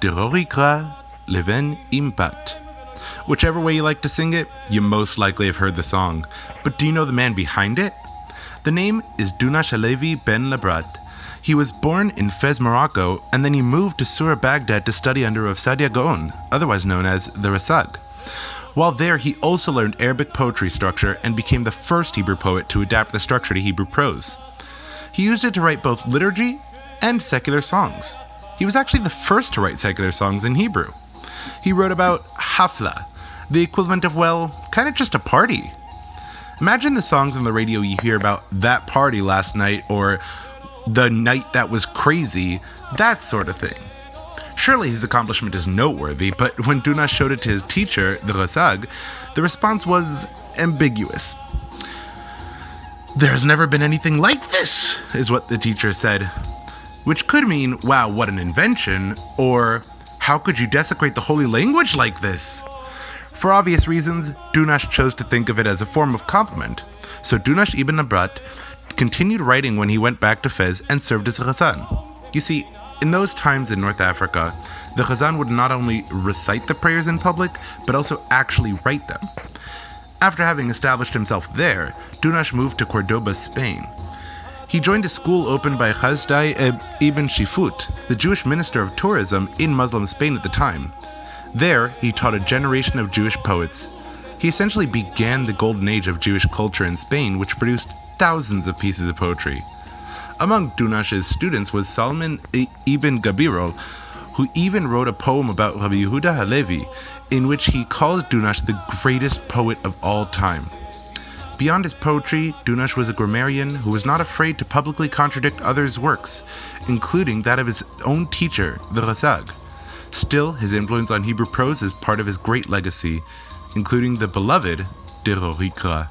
Derorikra leven impat. Whichever way you like to sing it, you most likely have heard the song. But do you know the man behind it? The name is Dunash HaLevi ben Labrat. He was born in Fez, Morocco, and then he moved to Surah, Baghdad to study under Rav Sadia Gaon, otherwise known as the Rasag. While there, he also learned Arabic poetry structure and became the first Hebrew poet to adapt the structure to Hebrew prose. He used it to write both liturgy and secular songs. He was actually the first to write secular songs in Hebrew. He wrote about hafla, the equivalent of, well, kind of just a party. Imagine the songs on the radio you hear about that party last night or the night that was crazy, that sort of thing. Surely his accomplishment is noteworthy, but when Dunash showed it to his teacher, the Rasag, the response was ambiguous. "There's never been anything like this," is what the teacher said. Which could mean, wow, what an invention, or how could you desecrate the holy language like this? For obvious reasons, Dunash chose to think of it as a form of compliment, so Dunash ibn Labrat continued writing when he went back to Fez and served as a Chazan. You see, in those times in North Africa, the Chazan would not only recite the prayers in public, but also actually write them. After having established himself there, Dunash moved to Cordoba, Spain. He joined a school opened by Chazdai ibn Shifut, the Jewish minister of tourism in Muslim Spain at the time. There, he taught a generation of Jewish poets. He essentially began the golden age of Jewish culture in Spain, which produced thousands of pieces of poetry. Among Dunash's students was Salman ibn Gabirol, who even wrote a poem about Rabbi Yehuda HaLevi, in which he calls Dunash the greatest poet of all time. Beyond his poetry, Dunash was a grammarian who was not afraid to publicly contradict others' works, including that of his own teacher, the Rasag. Still, his influence on Hebrew prose is part of his great legacy, including the beloved Derorikra.